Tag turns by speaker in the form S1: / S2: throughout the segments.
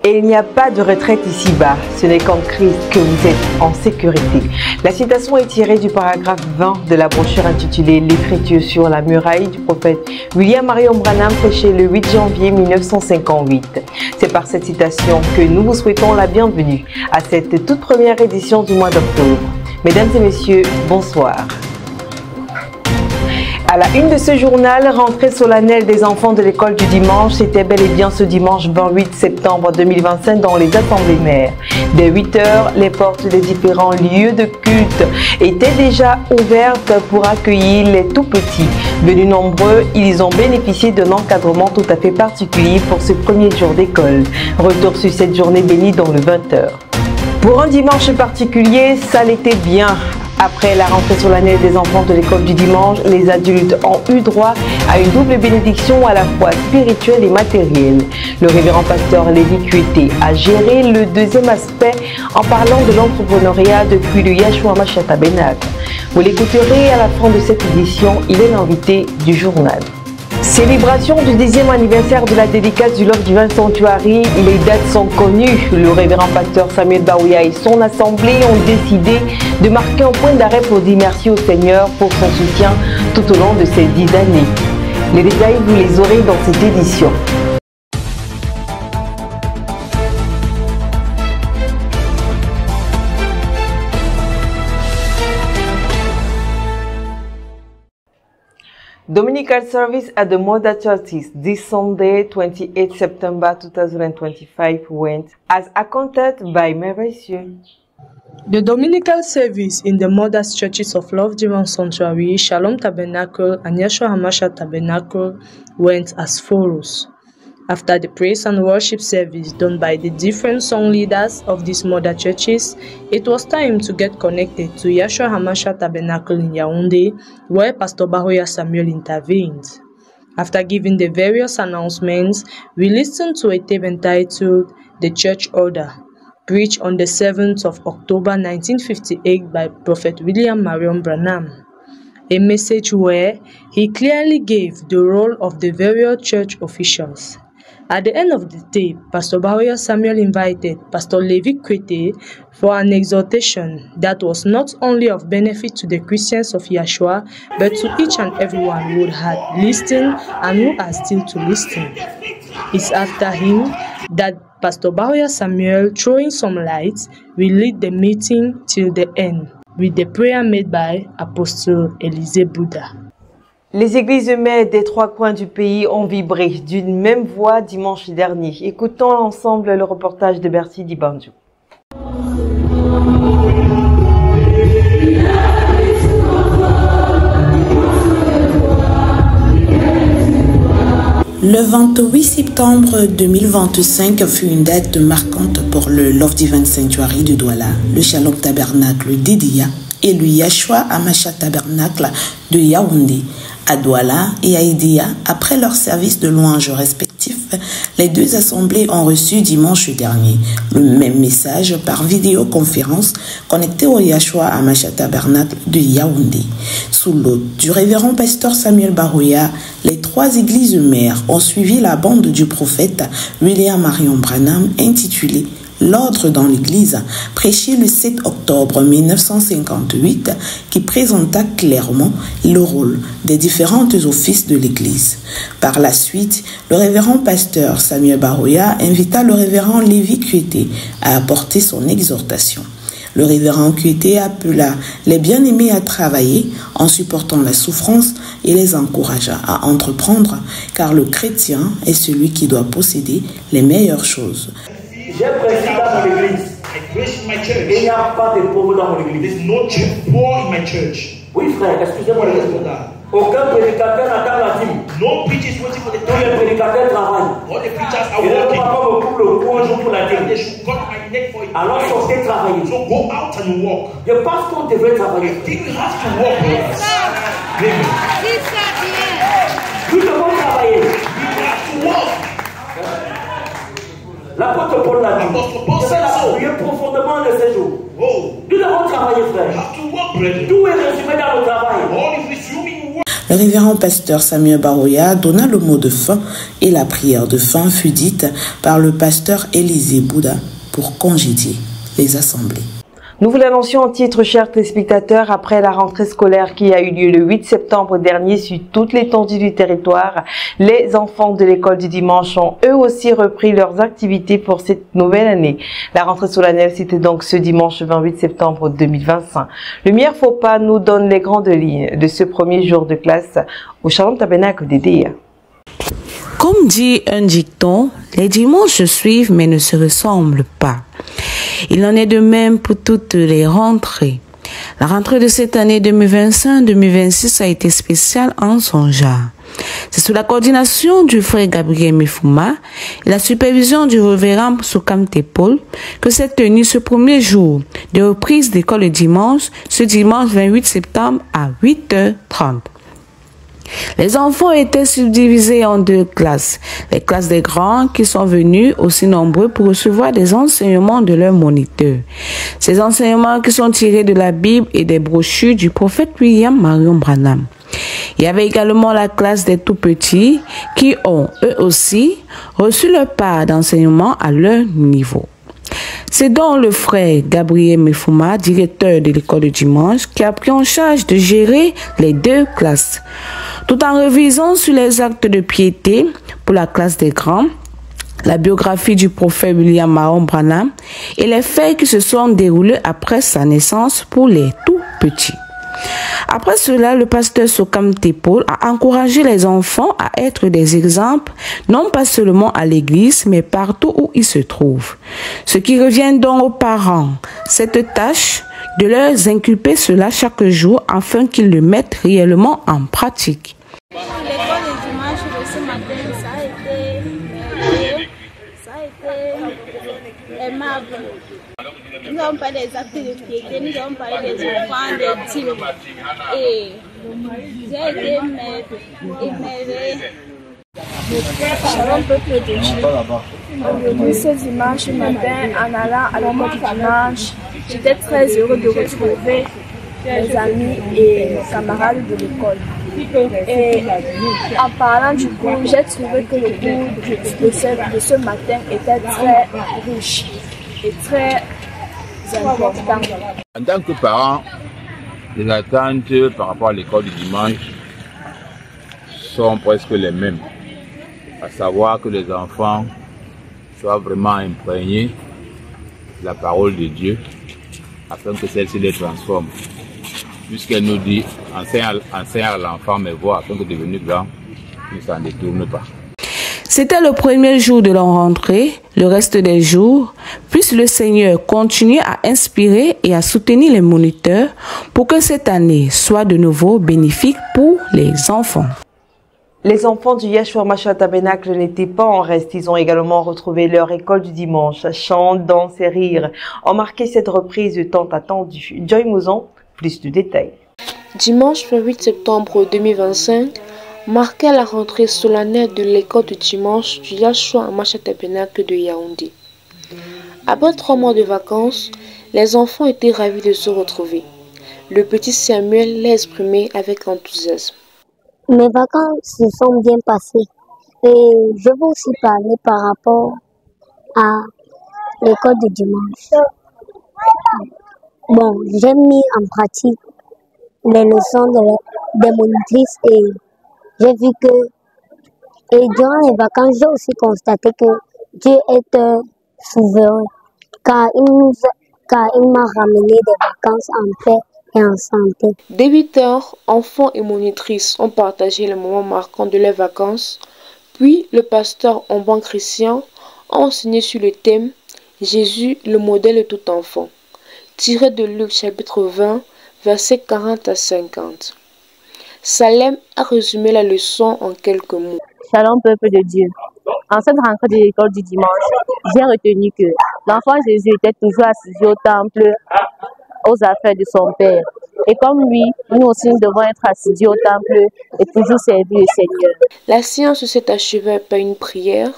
S1: Et il n'y a pas de retraite ici-bas. Ce n'est qu'en Christ que vous êtes en sécurité. La citation est tirée du paragraphe 20 de la brochure intitulée L'écriture sur la muraille du prophète William Marion Branham, prêché le 8 janvier 1958. C'est par cette citation que nous vous souhaitons la bienvenue à cette toute première édition du mois d'octobre. Mesdames et messieurs, bonsoir. À la une de ce journal, rentrée solennelle des enfants de l'école du dimanche, c'était bel et bien ce dimanche 28 septembre 2025 dans les assemblées mères. Dès 8 heures, les portes des différents lieux de culte étaient déjà ouvertes pour accueillir les tout-petits. Venus nombreux, ils ont bénéficié d'un encadrement tout à fait particulier pour ce premier jour d'école. Retour sur cette journée bénie dans le 20h. Pour un dimanche particulier, ça l'était bien. Après la rentrée solennelle des enfants de l'école du dimanche, les adultes ont eu droit à une double bénédiction à la fois spirituelle et matérielle. Le révérend pasteur Lévi Kuete a géré le deuxième aspect en parlant de l'entrepreneuriat depuis le Yahshua Hamashiach Tabernacle. Vous l'écouterez à la fin de cette édition, il est l'invité du journal. Célébration du 10e anniversaire de la dédicace du Love Divine Sanctuary, les dates sont connues. Le révérend pasteur Samuel Barouya et son assemblée ont décidé de marquer un point d'arrêt pour dire merci au Seigneur pour son soutien tout au long de ces 10 années. Les détails, vous les aurez dans cette édition. Dominical service at the Mother Churches this Sunday, 28 September 2025 went as accounted by Mary Sue.
S2: The Dominical service in the Mother's Churches of Love Divine Sanctuary, Shalom Tabernacle and Yahshua Hamashiach Tabernacle went as follows. After the praise and worship service done by the different song leaders of these mother churches, it was time to get connected to Yahshua Hamashiach Tabernacle in Yaoundé, where Pastor Barouya Samuel intervened. After giving the various announcements, we listened to a tape entitled The Church Order, preached on the 7th of October 1958 by Prophet William Marion Branham. A message where he clearly gave the role of the various church officials. At the end of the tape, Pastor Barouya Samuel invited Pastor Lévi Kuete for an exhortation that was not only of benefit to the Christians of Yahshua, but to each and everyone who had listened and who are still to listen. It's after him that Pastor Barouya Samuel, throwing some light, will lead the meeting till the end, with the prayer made by Apostle Élisée Bouddha.
S1: Les églises mères des trois coins du pays ont vibré d'une même voix dimanche dernier. Écoutons ensemble le reportage de Bertie Dibanjo.
S3: Le 28 septembre 2025 fut une date marquante pour le Love Divine Sanctuary de Douala, le Shalom Tabernacle d'Idia et le Yahshua Hamashiach Tabernacle de Yaoundé. À Douala et à Idia, après leur service de louange respectifs, les deux assemblées ont reçu dimanche dernier le même message par vidéoconférence connecté au Yahshua Hamashiach Tabernacle de Yaoundé. Sous l'hôte du révérend pasteur Samuel Barouya, les trois églises mères ont suivi la bande du prophète William Marion Branham intitulée L'ordre dans l'Église, prêché le 7 octobre 1958, qui présenta clairement le rôle des différents offices de l'Église. Par la suite, le révérend pasteur Samuel Barouya invita le révérend Lévi Kuete à apporter son exhortation. Le révérend Kuete appela les bien-aimés à travailler en supportant la souffrance et les encouragea à entreprendre, car le chrétien est celui qui doit posséder les meilleures choses.
S4: J'ai prêché dans mon église. Il n'y a pas de pauvres dans mon église.
S5: There's no poor in my church.
S4: Oui, frère, excusez-moi. Aucun prédicateur n'attend la dîme.
S5: No preachers waiting for the
S4: Tous les
S5: time.
S4: prédicateurs travaillent.
S5: All the preachers are
S4: Et ne
S5: working.
S4: pas me couper le cou un jour pour la dîme.
S5: They should cut my neck for it.
S4: Alors sortez travailler.
S5: So go out and walk.
S4: Je pense qu'on devrait travailler.
S5: I think we have to walk. Yes. Amen.
S4: Nous devons travailler.
S5: We have to walk.
S4: L'apôtre Paul l'a dit.
S5: Apostle Paul
S4: Je vais
S5: said
S4: la
S5: so.
S4: prier profondément de ces jours.
S5: Oh,
S4: Nous devons travailler,
S5: we
S4: frère.
S5: have to walk, brethren.
S4: Tout est résumé dans le travail.
S5: All is resuming work.
S3: Le révérend pasteur Samuel Baroya donna le mot de fin et la prière de fin fut dite par le pasteur Élisée Bouddha pour congédier les assemblées.
S1: Nous vous l'annoncions en titre, chers téléspectateurs, après la rentrée scolaire qui a eu lieu le 8 septembre dernier sur toute l'étendue du territoire, les enfants de l'école du dimanche ont eux aussi repris leurs activités pour cette nouvelle année. La rentrée solennelle, c'était donc ce dimanche 28 septembre 2025. Lumière Faut Pas nous donne les grandes lignes de ce premier jour de classe au Shalom Tabernacle d'Edea.
S6: Comme dit un dicton, les dimanches se suivent mais ne se ressemblent pas. Il en est de même pour toutes les rentrées. La rentrée de cette année 2025-2026 a été spéciale en son genre. C'est sous la coordination du frère Gabriel Mifuma et la supervision du révérend Soukam Tepol que s'est tenu ce premier jour de reprise d'école le dimanche, ce dimanche 28 septembre à 8h30. Les enfants étaient subdivisés en deux classes. Les classes des grands qui sont venus aussi nombreux pour recevoir des enseignements de leurs moniteurs. Ces enseignements qui sont tirés de la Bible et des brochures du prophète William Marion Branham. Il y avait également la classe des tout-petits qui ont, eux aussi, reçu leur part d'enseignement à leur niveau. C'est donc le frère Gabriel Mifuma, directeur de l'école du dimanche, qui a pris en charge de gérer les deux classes, tout en révisant sur les actes de piété pour la classe des grands, la biographie du prophète William Marion Branham et les faits qui se sont déroulés après sa naissance pour les tout petits. Après cela, le pasteur Soukam Tepol a encouragé les enfants à être des exemples, non pas seulement à l'église, mais partout où ils se trouvent. Ce qui revient donc aux parents, cette tâche de leur inculper cela chaque jour afin qu'ils le mettent réellement en pratique.
S7: L'école du dimanche de ce matin, ça a été aimable. Nous avons parlé des actes de piété, nous avons parlé des offrandes, des dîmes. Et j'ai été émerveillée.
S8: Shalom peuple de Dieu. Aujourd'hui, ce dimanche matin, en allant à l'école du dimanche, j'étais très heureux de retrouver mes amis et mes camarades de l'école. Et en parlant du cours, j'ai trouvé que le cours de ce matin était très riche et très important.
S9: En tant que parent, les attentes par rapport à l'école du dimanche sont presque les mêmes. À savoir que les enfants soient vraiment imprégnés de la parole de Dieu afin que celle-ci les transforme. Puisqu'elle nous dit, enseigne à l'enfant mes voies afin que devenu grand, il ne s'en détourne pas.
S6: C'était le premier jour de leur rentrée. Le reste des jours, puisse le Seigneur continuer à inspirer et à soutenir les moniteurs pour que cette année soit de nouveau bénéfique pour les enfants.
S1: Les enfants du Yeshua Mashiach Tabernacle n'étaient pas en reste. Ils ont également retrouvé leur école du dimanche. Chants, danse et rires ont marqué cette reprise tant attendue. Joy Mouzon, plus de détails.
S10: Dimanche 28 septembre 2025 marquait la rentrée solennelle de l'école du dimanche du Yeshua Mashiach Tabernacle de Yaoundé. Après 3 mois de vacances, les enfants étaient ravis de se retrouver. Le petit Samuel l'a exprimé avec enthousiasme.
S11: Mes vacances se sont bien passées et je veux aussi parler par rapport à l'école du dimanche. Bon, j'ai mis en pratique les leçons des monitrices et j'ai vu que, et durant les vacances, j'ai aussi constaté que Dieu est un souverain car il m'a ramené des vacances en paix et en santé.
S10: Dès 8 heures, enfants et monitrices ont partagé les moments marquants de leurs vacances, puis le pasteur Omban Christian a enseigné sur le thème « Jésus, le modèle de tout enfant », tiré de Luc chapitre 20, versets 40 à 50. Salem a résumé la leçon en quelques mots.
S12: Shalom peuple de Dieu. En cette rentrée de l'école du dimanche, j'ai retenu que l'enfant Jésus était toujours assis au temple aux affaires de son Père. Et comme lui, nous aussi nous devons être assidus au temple et toujours servir le Seigneur.
S10: La séance s'est achevée par une prière.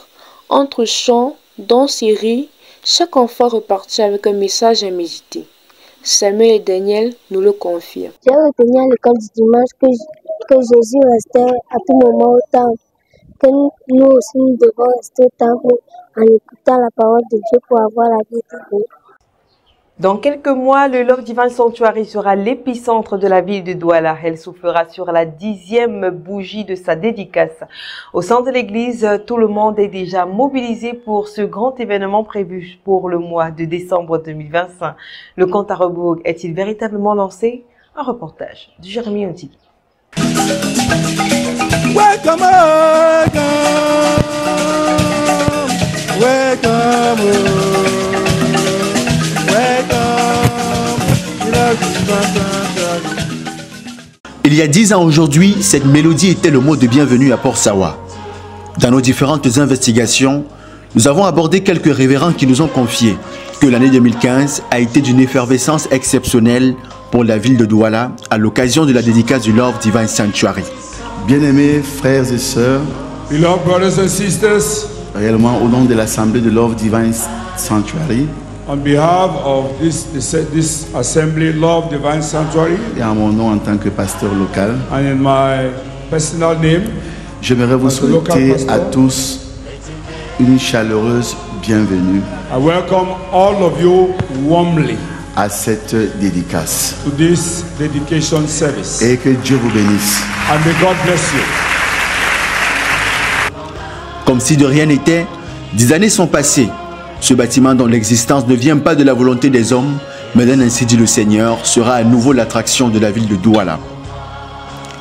S10: Entre chants, danse et rires, chaque enfant repartit avec un message à méditer. Samuel et Daniel nous le confirment.
S11: J'ai retenu à l'école du dimanche que Jésus restait à tout moment au temple, que nous aussi nous devons rester au temple en écoutant la parole de Dieu pour avoir la vie divine.
S1: Dans quelques mois, le Love Divine Sanctuary sera l'épicentre de la ville de Douala. Elle soufflera sur la 10e bougie de sa dédicace. Au sein de l'église, tout le monde est déjà mobilisé pour ce grand événement prévu pour le mois de décembre 2025. Le compte à rebours est-il véritablement lancé? Un reportage de Jérémy Ontigui.
S13: Welcome, welcome, welcome.
S14: Il y a 10 ans aujourd'hui, cette mélodie était le mot de bienvenue à Port-Sawa. Dans nos différentes investigations, nous avons abordé quelques révérends qui nous ont confié que l'année 2015 a été d'une effervescence exceptionnelle pour la ville de Douala à l'occasion de la dédicace du Love Divine Sanctuary.
S15: Bien-aimés frères et sœurs,
S16: beloved brothers and sisters,
S15: réellement au nom de l'Assemblée de Love Divine Sanctuary,
S16: on behalf of this assembly, Love Divine Sanctuary,
S15: et en mon nom en tant que pasteur local,
S16: and in my personal name,
S15: j'aimerais vous souhaiter à tous une chaleureuse bienvenue.
S16: I welcome all of you warmly
S15: à cette dédicace.
S16: To this dedication service.
S15: Et que Dieu vous bénisse.
S16: And may God bless you.
S14: Comme si de rien n'était, 10 années sont passées. Ce bâtiment dont l'existence ne vient pas de la volonté des hommes, mais d'un ainsi dit le Seigneur, sera à nouveau l'attraction de la ville de Douala.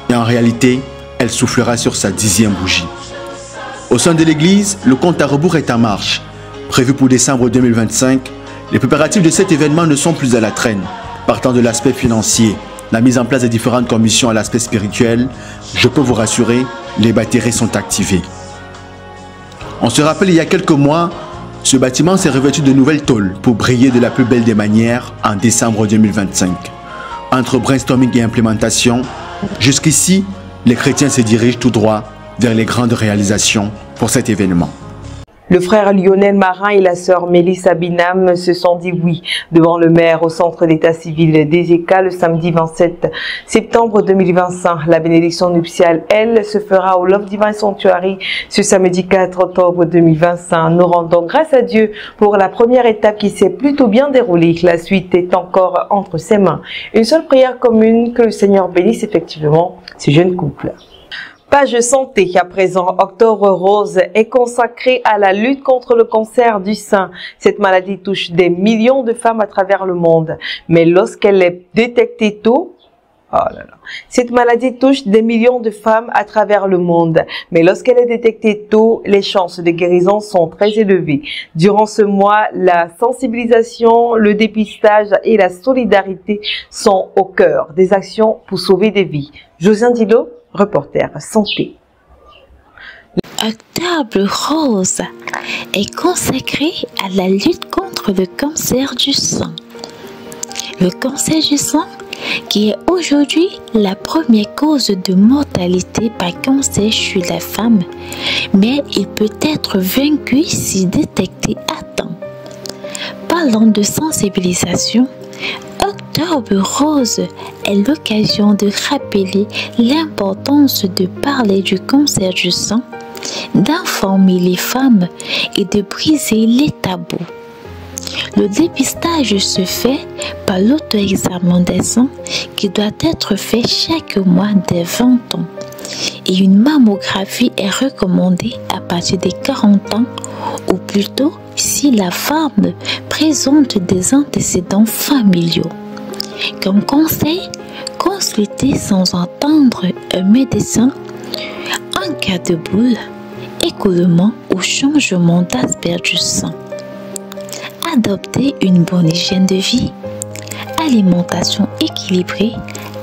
S14: Et en réalité, elle soufflera sur sa 10e bougie. Au sein de l'église, le compte à rebours est en marche. Prévu pour décembre 2025, les préparatifs de cet événement ne sont plus à la traîne. Partant de l'aspect financier, la mise en place des différentes commissions à l'aspect spirituel, je peux vous rassurer, les batteries sont activées. On se rappelle il y a quelques mois, ce bâtiment s'est revêtu de nouvelles tôles pour briller de la plus belle des manières en décembre 2025. Entre brainstorming et implémentation, jusqu'ici, les chrétiens se dirigent tout droit vers les grandes réalisations pour cet événement.
S1: Le frère Lionel Marin et la sœur Mélissa Binam se sont dit oui devant le maire au centre d'état civil d'Ezeka le samedi 27 septembre 2025. La bénédiction nuptiale, elle, se fera au Love Divine Sanctuary ce samedi 4 octobre 2025. Nous rendons grâce à Dieu pour la première étape qui s'est plutôt bien déroulée. La suite est encore entre ses mains. Une seule prière commune, que le Seigneur bénisse effectivement ces jeunes couples. Page santé à présent, Octobre Rose est consacrée à la lutte contre le cancer du sein. Cette maladie touche des millions de femmes à travers le monde. Mais lorsqu'elle est détectée tôt, cette maladie touche des millions de femmes à travers le monde. Mais lorsqu'elle est détectée tôt, les chances de guérison sont très élevées. Durant ce mois, la sensibilisation, le dépistage et la solidarité sont au cœur des actions pour sauver des vies. Josiane Dilo, reporter santé.
S17: Octobre Rose est consacré à la lutte contre le cancer du sang. Le cancer du sang, qui est aujourd'hui la première cause de mortalité par cancer chez la femme, mais il peut être vaincu si détecté à temps. Parlant de sensibilisation, Octobre Rose est l'occasion de rappeler l'importance de parler du cancer du sang, d'informer les femmes et de briser les tabous. Le dépistage se fait par l'auto-examination qui doit être fait chaque mois dès 20 ans. Et une mammographie est recommandée à partir des 40 ans ou plutôt si la femme présente des antécédents familiaux. Comme conseil, consultez sans attendre un médecin en cas de boule, écoulement ou changement d'aspect du sang. Adoptez une bonne hygiène de vie, alimentation équilibrée,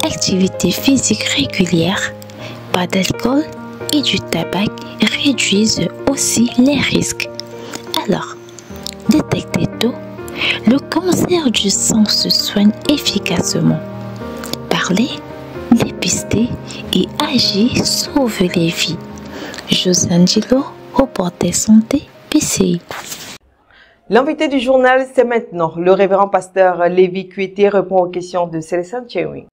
S17: activité physique régulière, pas d'alcool et du tabac réduisent aussi les risques. Alors, détectez tôt, le cancer du sang se soigne efficacement. Parler, dépister et agir sauve les vies. Josiane Dilo, reporter santé, PCI.
S1: L'invité du journal, c'est maintenant. Le révérend pasteur Lévi Kuité répond aux questions de Célestin Tchewi.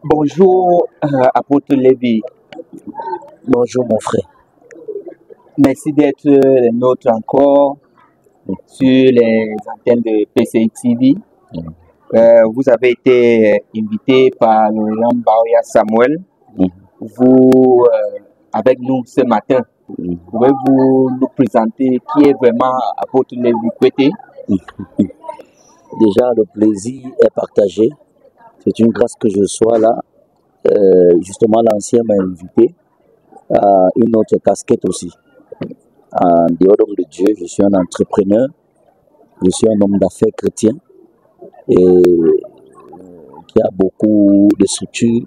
S18: Bonjour, apôtre Lévi.
S19: Bonjour, mon frère.
S18: Merci d'être les nôtres encore sur les antennes de PCI TV. Vous avez été invité par le Ram Baria Samuel. Vous, avec nous ce matin, pouvez-vous nous présenter qui est vraiment apôtre Lévi Kwete?
S19: Déjà, le plaisir est partagé. C'est une grâce que je sois là. Justement, l'ancien m'a invité à une autre casquette aussi. En dehors de Dieu, je suis un entrepreneur, je suis un homme d'affaires chrétien et qui a beaucoup de structures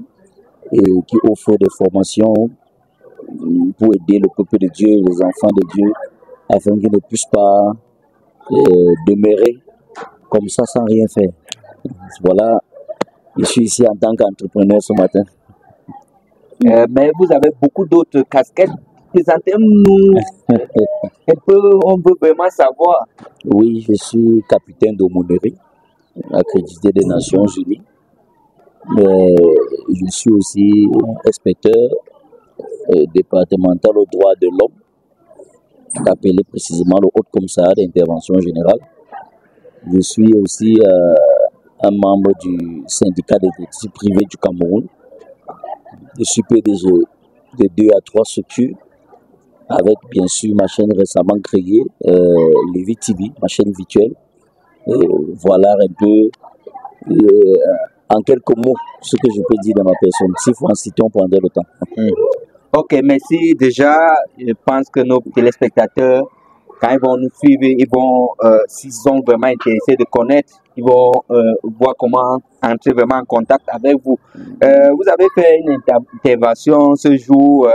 S19: et qui offre des formations pour aider le peuple de Dieu, les enfants de Dieu, afin qu'ils ne puissent pas demeurer comme ça sans rien faire. Voilà, je suis ici en tant qu'entrepreneur ce matin.
S18: Mais vous avez beaucoup d'autres casquettes. Présentez-nous un peu, on veut vraiment savoir.
S19: Oui, je suis capitaine d'aumônerie, accrédité des Nations Unies. Mais je suis aussi inspecteur départemental aux droits de l'homme, appelé précisément le Haut Commissariat d'intervention générale. Je suis aussi un membre du syndicat des détectives privés du Cameroun. Je suis PDG de 2 à 3 structures, avec bien sûr ma chaîne récemment créée, Lévi TV, ma chaîne virtuelle. Et voilà un peu, en quelques mots, ce que je peux dire de ma personne. S'il faut en citer, on prendrait le temps.
S18: Ok, merci. Déjà, je pense que nos téléspectateurs, quand ils vont nous suivre, ils vont, s'ils sont vraiment intéressés de connaître, ils vont voir comment entrer vraiment en contact avec vous. Vous avez fait une intervention ce jour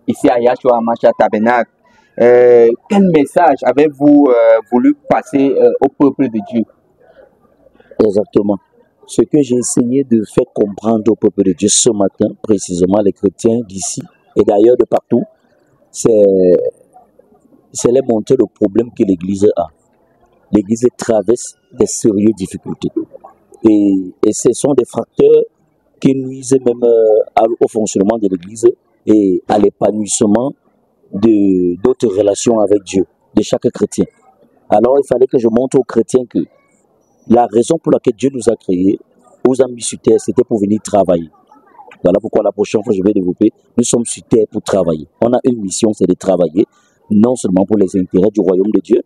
S18: ici à Yahshua Hamashiach Tabernacle. Quel message avez-vous voulu passer au peuple de Dieu?
S19: Exactement. Ce que j'ai essayé de faire comprendre au peuple de Dieu ce matin, précisément les chrétiens d'ici et d'ailleurs de partout, c'est les montrer le problème que l'Église a. L'Église traverse des sérieuses difficultés. Et ce sont des facteurs qui nuisent même au fonctionnement de l'Église et à l'épanouissement d'autres relations avec Dieu, de chaque chrétien. Alors il fallait que je montre aux chrétiens que la raison pour laquelle Dieu nous a créés, nous a mis sur terre, c'était pour venir travailler. Voilà pourquoi la prochaine fois je vais développer, nous sommes sur terre pour travailler. On a une mission, c'est de travailler, non seulement pour les intérêts du royaume de Dieu,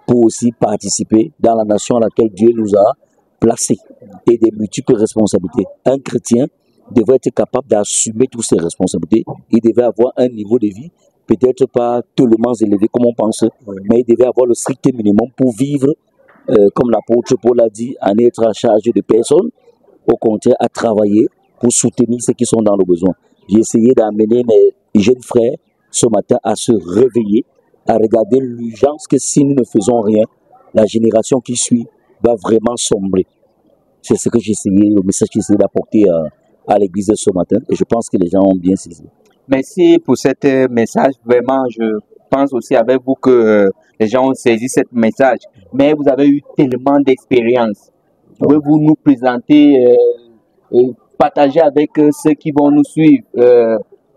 S19: pour aussi participer dans la nation à laquelle Dieu nous a placés et des multiples responsabilités. Un chrétien devrait être capable d'assumer toutes ses responsabilités. Il devait avoir un niveau de vie peut-être pas tellement élevé comme on pense, mais il devait avoir le strict minimum pour vivre, comme l'apôtre Paul a dit, à n'être à charge de personne, au contraire à travailler pour soutenir ceux qui sont dans le besoin. J'ai essayé d'amener mes jeunes frères ce matin à se réveiller, à regarder l'urgence que si nous ne faisons rien, la génération qui suit va vraiment sombrer. C'est ce que j'ai essayé, le message que j'ai essayé d'apporter à l'église ce matin, et je pense que les gens ont bien saisi.
S18: Merci pour ce message. Vraiment, je pense aussi avec vous que les gens ont saisi ce message. Mais vous avez eu tellement d'expérience. Pouvez-vous nous présenter et partager avec ceux qui vont nous suivre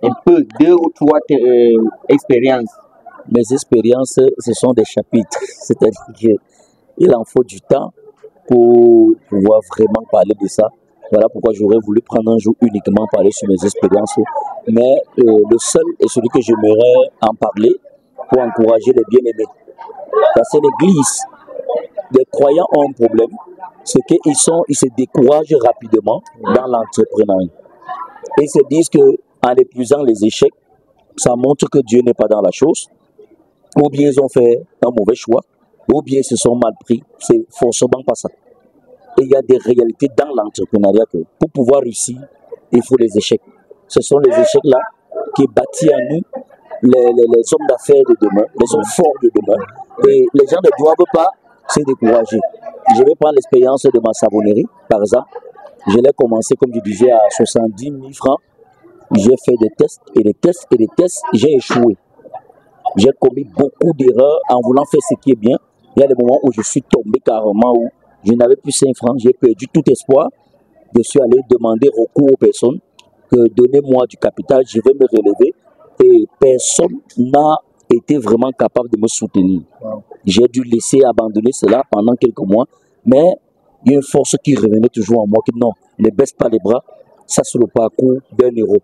S18: un peu 2 ou 3 expériences?
S19: Mes expériences, ce sont des chapitres. C'est-à-dire qu'il en faut du temps pour pouvoir vraiment parler de ça. Voilà pourquoi j'aurais voulu prendre un jour uniquement parler sur mes expériences. Mais le seul et celui que j'aimerais en parler pour encourager les bien-aimés. Parce que l'Église, les croyants ont un problème, c'est qu'ils se découragent rapidement dans l'entrepreneuriat. Et ils se disent qu'en épuisant les échecs, ça montre que Dieu n'est pas dans la chose. Ou bien ils ont fait un mauvais choix, ou bien ils se sont mal pris. C'est forcément pas ça. Et il y a des réalités dans l'entrepreneuriat que pour pouvoir réussir, il faut les échecs. Ce sont les échecs-là qui bâtissent en nous les hommes d'affaires de demain, les hommes forts de demain. Et les gens ne doivent pas se décourager. Je vais prendre l'expérience de ma savonnerie, par exemple. Je l'ai commencé, comme je disais, à 70 000 francs. J'ai fait des tests et des tests et des tests. J'ai échoué. J'ai commis beaucoup d'erreurs en voulant faire ce qui est bien. Il y a des moments où je suis tombé carrément, où je n'avais plus 5 francs. J'ai perdu tout espoir. je suis allé demander recours aux personnes que donnez-moi du capital, je vais me relever. Et personne n'a été vraiment capable de me soutenir. J'ai dû laisser abandonner cela pendant quelques mois, mais il y a une force qui revenait toujours en moi, qui non, ne baisse pas les bras, ça c'est le parcours d'un héros.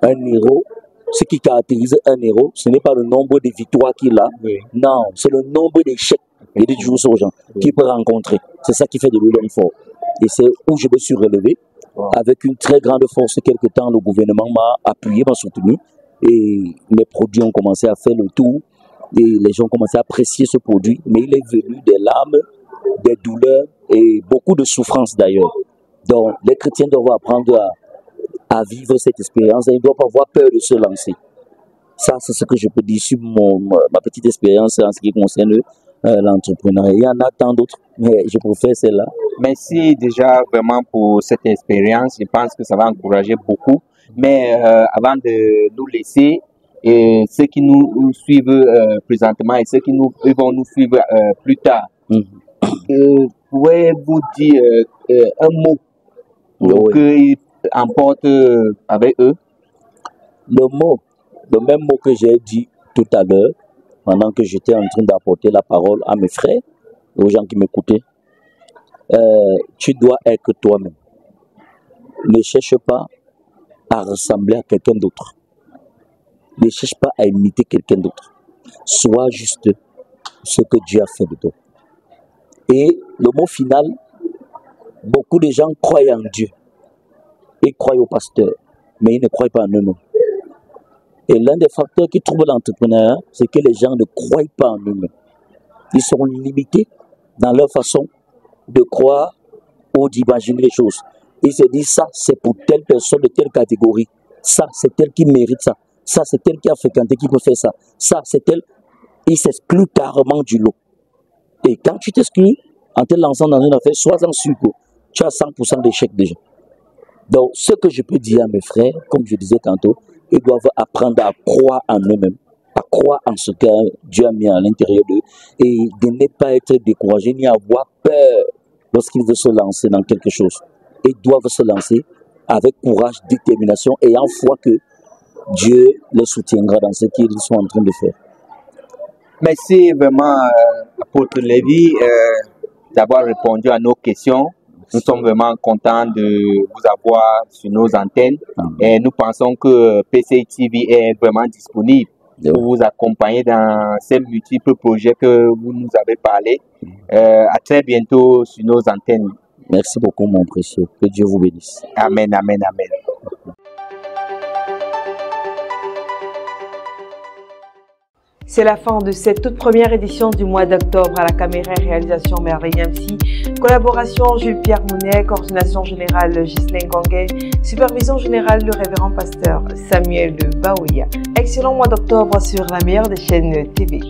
S19: Un héros, ce qui caractérise un héros, ce n'est pas le nombre de victoires qu'il a, non, c'est le nombre d'échecs, et de jours aux gens, qu'il peut rencontrer. C'est ça qui fait de lui l'homme fort. Et c'est où je me suis relevé, avec une très grande force. Quelque temps, le gouvernement m'a appuyé, m'a soutenu, et mes produits ont commencé à faire le tour, et les gens ont commencé à apprécier ce produit, mais il est venu des larmes, des douleurs, et beaucoup de souffrances d'ailleurs. Donc, les chrétiens doivent apprendre à vivre cette expérience, et ils ne doivent pas avoir peur de se lancer. Ça, c'est ce que je peux dire sur ma petite expérience en ce qui concerne l'entrepreneuriat. Il y en a tant d'autres, mais je préfère celle-là.
S18: Merci déjà vraiment pour cette expérience. Je pense que ça va encourager beaucoup. Mais avant de nous laisser, ceux qui nous suivent présentement et ceux qui vont nous suivre plus tard, pouvez-vous dire un mot qu'ils emportent avec eux?
S19: Le même mot que j'ai dit tout à l'heure, pendant que j'étais en train d'apporter la parole à mes frères, aux gens qui m'écoutaient, tu dois être toi-même. Ne cherche pas à ressembler à quelqu'un d'autre. Ne cherche pas à imiter quelqu'un d'autre. Sois juste ce que Dieu a fait de toi. Et le mot final, beaucoup de gens croient en Dieu. Ils croient au pasteur, mais ils ne croient pas en eux-mêmes. Et l'un des facteurs qui trouble l'entrepreneuriat, c'est que les gens ne croient pas en eux-mêmes. Ils sont limités dans leur façon de croire ou d'imaginer les choses. Ils se disent, ça c'est pour telle personne de telle catégorie. Ça c'est tel qui mérite ça. Ça c'est tel qui a fréquenté qui peut faire ça. Ça c'est tel. Ils s'excluent carrément du lot. Et quand tu t'exclus, en te lançant dans une affaire, sois-en sûr que tu as 100% d'échec déjà. Donc, ce que je peux dire à mes frères, comme je disais tantôt, ils doivent apprendre à croire en eux-mêmes, à croire en ce que Dieu a mis à l'intérieur d'eux, et de ne pas être découragés ni avoir peur lorsqu'ils veulent se lancer dans quelque chose. Ils doivent se lancer avec courage, détermination, et en foi que Dieu les soutiendra dans ce qu'ils sont en train de faire.
S18: Merci vraiment, apôtre Lévy, d'avoir répondu à nos questions. Nous sommes vraiment contents de vous avoir sur nos antennes. Et nous pensons que PCI TV est vraiment disponible pour vous accompagner dans ces multiples projets que vous nous avez parlé. À très bientôt sur nos antennes.
S19: Merci beaucoup, mon précieux. Que Dieu vous bénisse.
S18: Amen, amen, amen.
S1: C'est la fin de cette toute première édition du mois d'octobre. À la caméra et réalisation Merveille MC, collaboration Jules-Pierre Mounet, coordination générale Ghislain Gonguet, supervision générale le révérend pasteur Samuel Baouya. Excellent mois d'octobre sur la meilleure des chaînes TV.